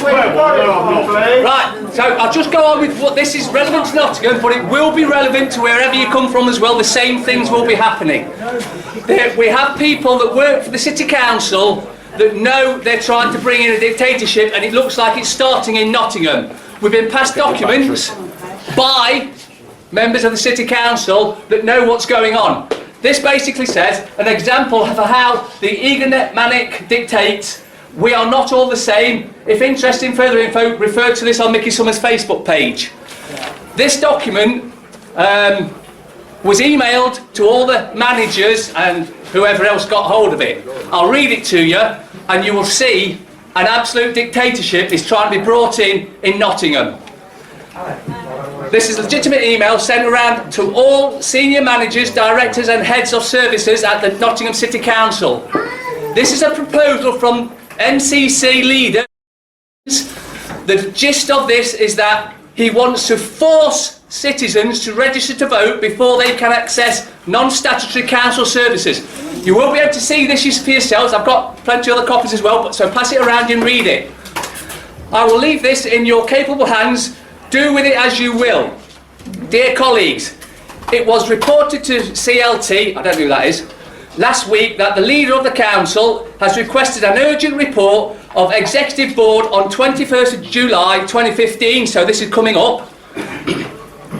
Right, so I'll just go on with what this is relevant to Nottingham, but it will be relevant to wherever you come from as well. The same things will be happening. We have people that work for the City Council that know they're trying to bring in a dictatorship, and it looks like it's starting in Nottingham. We've been passed documents by members of the City Council that know what's going on. This basically says an example of how the egomaniac dictates, "We are not all the same. If interested in further info, refer to this on Mickey Summers' Facebook page." This document was emailed to all the managers and whoever else got hold of it. I'll read it to you and you will see an absolute dictatorship is trying to be brought in Nottingham. This is a legitimate email sent around to all senior managers, directors and heads of services at the Nottingham City Council. This is a proposal from MCC leaders. The gist of this is that he wants to force citizens to register to vote before they can access non-statutory council services. You will be able to see this for yourselves. I've got plenty of other copies as well, so pass it around and read it. I will leave this in your capable hands. Do with it as you will. Dear colleagues, it was reported to CLT, I don't know who that is, last week that the leader of the council has requested an urgent report of Executive Board on 21st of July 2015, so this is coming up,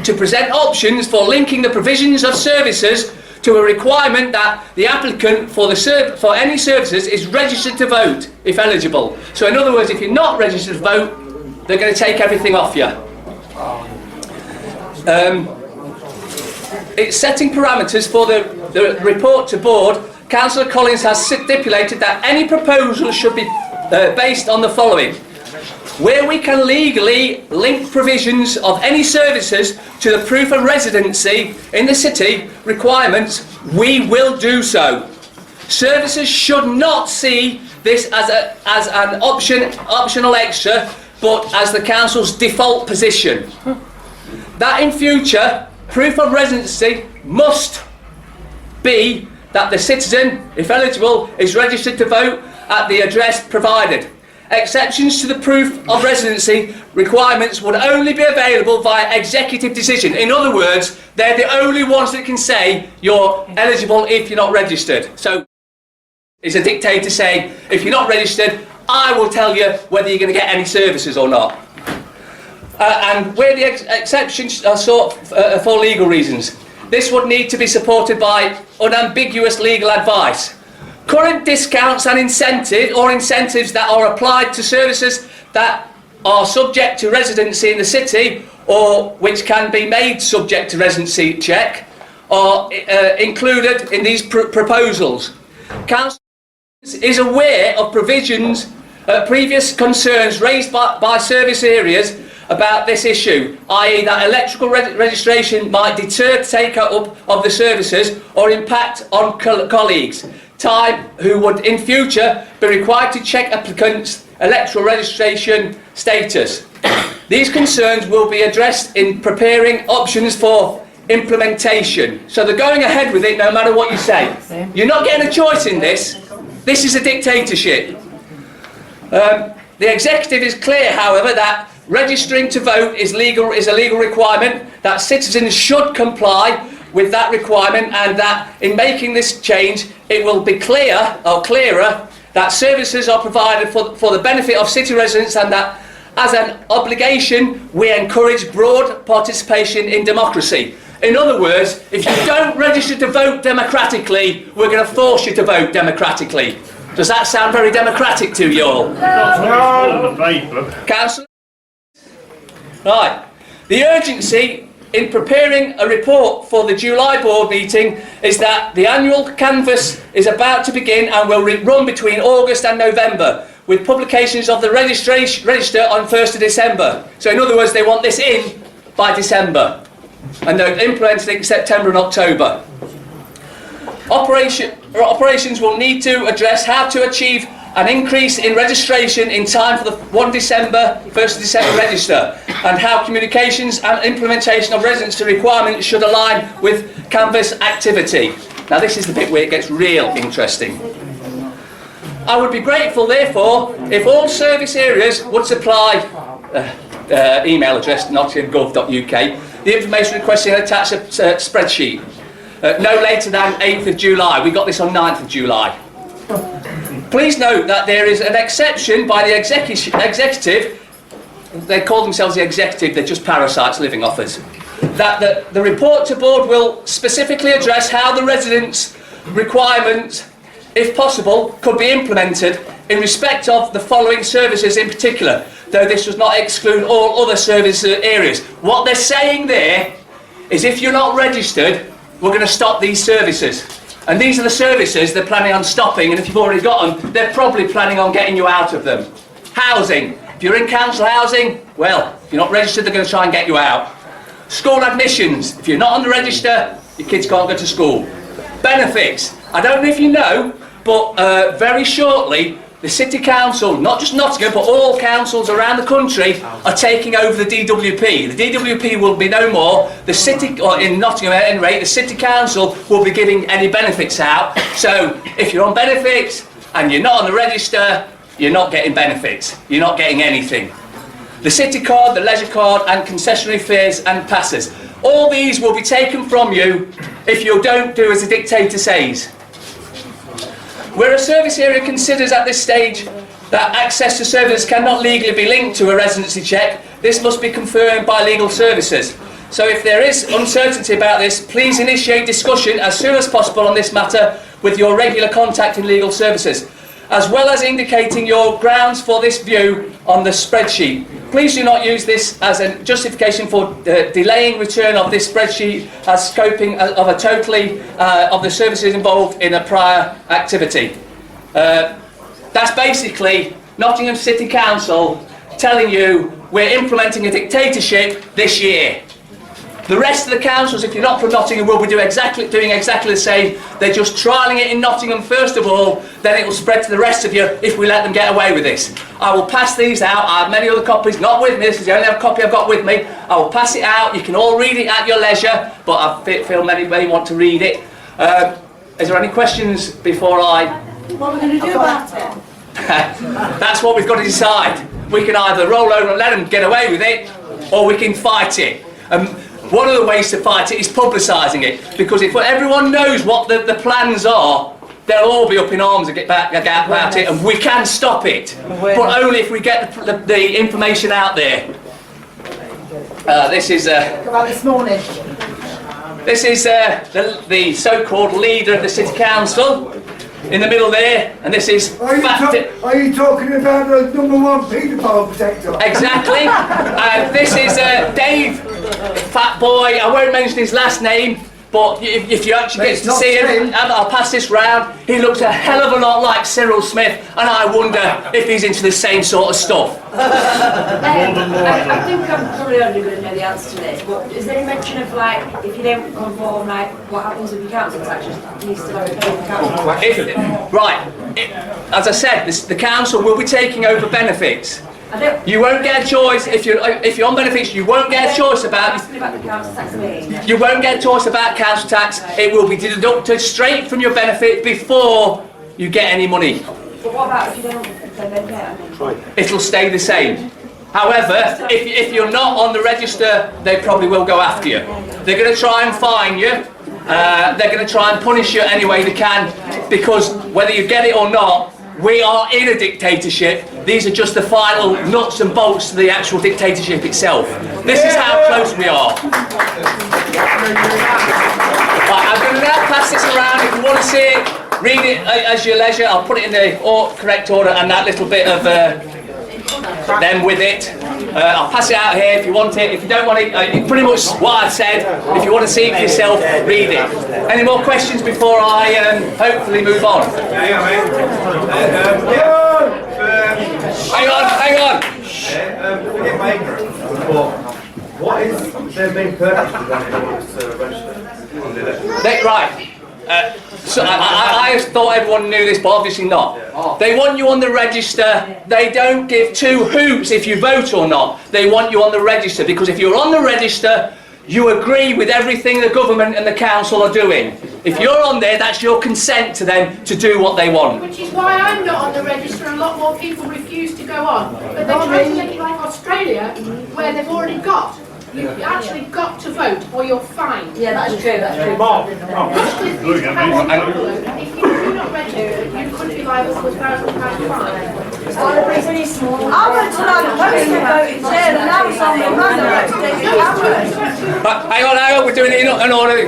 to present options for linking the provisions of services to a requirement that the applicant for any services is registered to vote if eligible. So in other words, if you're not registered to vote, they're going to take everything off you. It's setting parameters for the report to board. Councillor Collins has stipulated that any proposal should be based on the following: where we can legally link provisions of any services to the proof of residency in the city requirements, we will do so. Services should not see this as an optional extra, but as the council's default position. That in future, proof of residency must be that the citizen, if eligible, is registered to vote at the address provided. Exceptions to the proof of residency requirements would only be available via executive decision. In other words, they're the only ones that can say you're eligible if you're not registered. So it's a dictator saying, if you're not registered, I will tell you whether you're going to get any services or not. And where the exceptions are sought for legal reasons, this would need to be supported by unambiguous legal advice. Current discounts and incentives that are applied to services that are subject to residency in the city or which can be made subject to residency check are included in these proposals. Council is aware of previous concerns raised by service areas about this issue, i.e. that electrical registration might deter take-up of the services or impact on colleagues' time who would in future be required to check applicants' electoral registration status. These concerns will be addressed in preparing options for implementation. So they're going ahead with it no matter what you say. You're not getting a choice in this. This is a dictatorship. The executive is clear, however, that registering to vote is a legal requirement, that citizens should comply with that requirement, and that in making this change it will be clearer that services are provided for the benefit of city residents, and that as an obligation we encourage broad participation in democracy. In other words, if you don't register to vote democratically, we're going to force you to vote democratically. Does that sound very democratic to you all? No. Councillor? Right. The urgency in preparing a report for the July board meeting is that the annual canvass is about to begin and will run between August and November, with publications of the register on 1st of December. So in other words, they want this in by December, and they're implementing it in September and October. Operations will need to address how to achieve an increase in registration in time for the 1st of December register, and how communications and implementation of residency requirements should align with canvass activity. Now this is the bit where it gets real interesting. I would be grateful, therefore, if all service areas would supply email address nottingham.gov.uk, the information requesting and attach a spreadsheet. No later than 8th of July. We got this on 9th of July. Please note that there is an exception by the executive. They call themselves the executive, they're just parasites living off us. That the report to board will specifically address how the residents' requirements, if possible, could be implemented in respect of the following services in particular, though this does not exclude all other service areas. What they're saying there is if you're not registered, we're going to stop these services. And these are the services they're planning on stopping, and if you've already got them, they're probably planning on getting you out of them. Housing. If you're in council housing, well, if you're not registered, they're going to try and get you out. School admissions. If you're not on the register, your kids can't go to school. Benefits. I don't know if you know, but very shortly, the City Council, not just Nottingham, but all councils around the country are taking over the DWP. The DWP will be no more. The City, or in Nottingham at any rate, the City Council will be giving any benefits out. So if you're on benefits and you're not on the register, you're not getting benefits. You're not getting anything. The City card, the leisure card and concessionary fares and passes. All these will be taken from you if you don't do as the dictator says. Where a service area considers at this stage that access to services cannot legally be linked to a residency check, this must be confirmed by legal services. So if there is uncertainty about this, please initiate discussion as soon as possible on this matter with your regular contact in legal services, as well as indicating your grounds for this view on the spreadsheet. Please do not use this as a justification for delaying return of this spreadsheet as scoping of a totally of the services involved in a prior activity. That's basically Nottingham City Council telling you we're implementing a dictatorship this year. The rest of the councils, if you're not from Nottingham, will be doing exactly the same. They're just trialling it in Nottingham first of all, then it will spread to the rest of you if we let them get away with this. I will pass these out. I have many other copies, not with me. This is the only copy I've got with me. I will pass it out. You can all read it at your leisure, but I feel many may want to read it. Is there any questions before I... What are we going to do about it? That's what we've got to decide. We can either roll over and let them get away with it, or we can fight it. One of the ways to fight it is publicising it, because if everyone knows what the plans are, they'll all be up in arms about it, and we can stop it, but only if we get the information out there. This is this morning. This is the so-called leader of the City Council in the middle there, and this is... Are you talking about the #1 paedophile protector? Exactly. This is Dave, fat boy. I won't mention his last name, but if you actually get to see him, I'll pass this round. He looks a hell of a lot like Cyril Smith, and I wonder if he's into the same sort of stuff. I think I'm probably only going to know the answer to this, but is there any mention of, like, if you don't conform, like, what happens with your council tax? Do you still have to pay the council tax? Right. As I said, the council will be taking over benefits. You won't get a choice if you're on benefits. You won't get a choice about. The council tax you won't get a choice about council tax. It will be deducted straight from your benefit before you get any money. But what about if you don't then get? It'll stay the same. However, if you're not on the register, they probably will go after you. They're going to try and fine you. They're going to try and punish you any way they can, because whether you get it or not, we are in a dictatorship. These are just the final nuts and bolts to the actual dictatorship itself. This is how close we are. Right, I'm going to now pass this around. If you want to see it, read it as your leisure. I'll put it in the correct order and that little bit of them with it. I'll pass it out here if you want it. If you don't want it, pretty much what I've said. If you want to see it for yourself, read it. Any more questions before I hopefully move on? Hang on. Forget my ignorance, but what is their main purpose of running in order to register on the election? Right. So I thought everyone knew this, but obviously not. They want you on the register. They don't give two hoots if you vote or not. They want you on the register, because if you're on the register, you agree with everything the government and the council are doing. If you're on there, that's your consent to them to do what they want. Which is why I'm not on the register, a lot more people refuse to go on. But they try to make it like Australia, where they've already got. You've actually got to vote, or you're fined. Yeah, that's true, that's true. Actually, if you do not register, you could be liable to £1,000 fine. I went to that post and voted there, and I was on the run the next day. But hang on, we're doing it in order.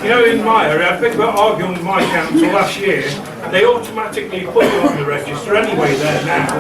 You know, in my area, I think about arguing with my council last year, they automatically put you on the register anyway there now,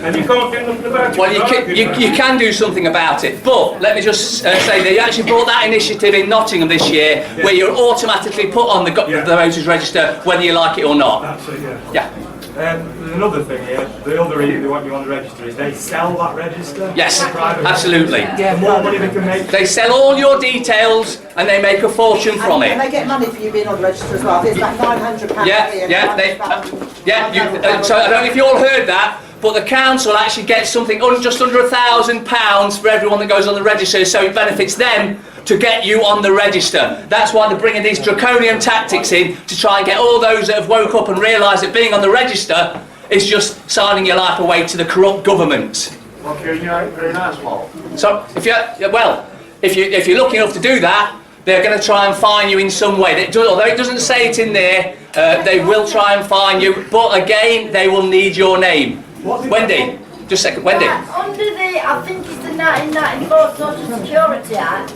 and you can't do nothing about it. Well, you can do something about it, but let me just say they actually brought that initiative in Nottingham this year, where you're automatically put on the voters register whether you like it or not. That's it, yeah. Yeah. There's another thing here, the other reason they want you on the register is they sell that register. Yes, Private absolutely. register. The more money they can make. They sell all your details and they make a fortune from And it. they get money for you being on the register as well. It's like £900 Yeah, a year. yeah. So I don't know if you all heard that, but the council actually gets something just under £1,000 for everyone that goes on the register, so it benefits them to get you on the register. That's why they're bringing these draconian tactics in to try and get all those that have woke up and realised that being on the register is just signing your life away to the corrupt government. Okay, you're very nice, Paul. So if you're lucky enough to do that, they're going to try and fine you in some way. Although it doesn't say it in there, they will try and fine you. But again, they will need your name. Wendy, just a second, Wendy. Under the, I think it's the 1994 Social Security Act,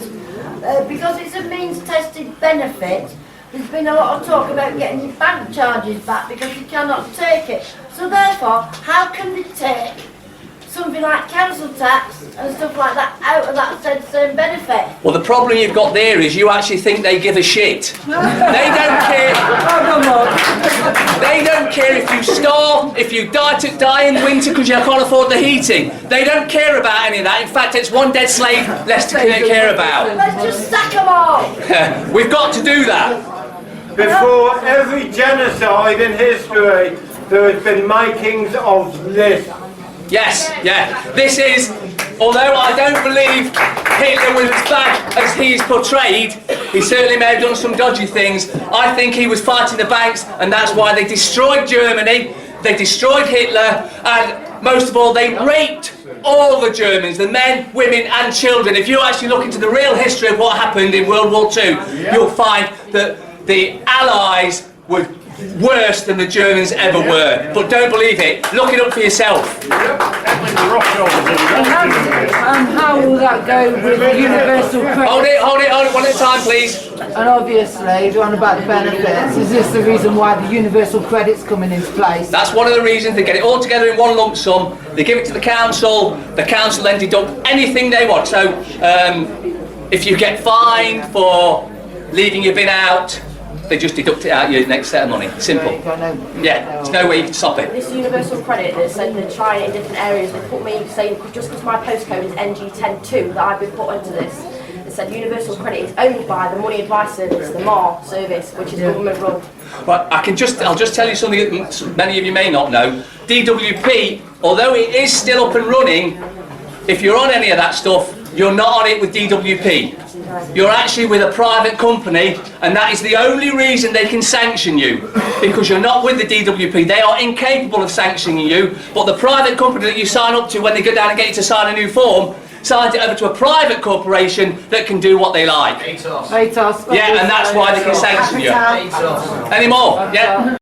because it's a means-tested benefit, there's been a lot of talk about getting your bank charges back because you cannot take it. So therefore, how can they take something like council tax and stuff like that out of that same benefit? Well, the problem you've got there is you actually think they give a shit. They don't care. They don't care if you starve, if you die in winter because you can't afford the heating. They don't care about any of that. In fact, it's one dead slave less to care about. Let's just sack them all! We've got to do that. Before every genocide in history, there has been makings of this. Yes, yeah. This is, although I don't believe Hitler was as bad as he is portrayed, he certainly may have done some dodgy things. I think he was fighting the banks, and that's why they destroyed Germany, they destroyed Hitler, and most of all, they raped all the Germans, the men, women and children. If you actually look into the real history of what happened in World War II, you'll find that the Allies were worse than the Germans ever were. But don't believe it. Look it up for yourself. And how will that go with universal credit? Hold it, one at a time, please. And obviously, the one about the benefits, is this the reason why the universal credit's coming into place? That's one of the reasons. They get it all together in one lump sum, they give it to the council then deduct anything they want. So, if you get fined for leaving your bin out, they just deduct it out of your next set of money. Simple. Yeah, there's no way you can stop it. This universal credit, they said they're trying it in different areas. They put me saying just because my postcode is NG102 that I've been put into this. They said universal credit is owned by the Money Advice Service, the MAR service, which is government run. But I'll just tell you something that many of you may not know. DWP, although it is still up and running, if you're on any of that stuff, you're not on it with DWP. You're actually with a private company, and that is the only reason they can sanction you, because you're not with the DWP. They are incapable of sanctioning you, but the private company that you sign up to when they go down and get you to sign a new form, signs it over to a private corporation that can do what they like. ATOS. Yeah, and that's why they can sanction you. Any more? Yeah?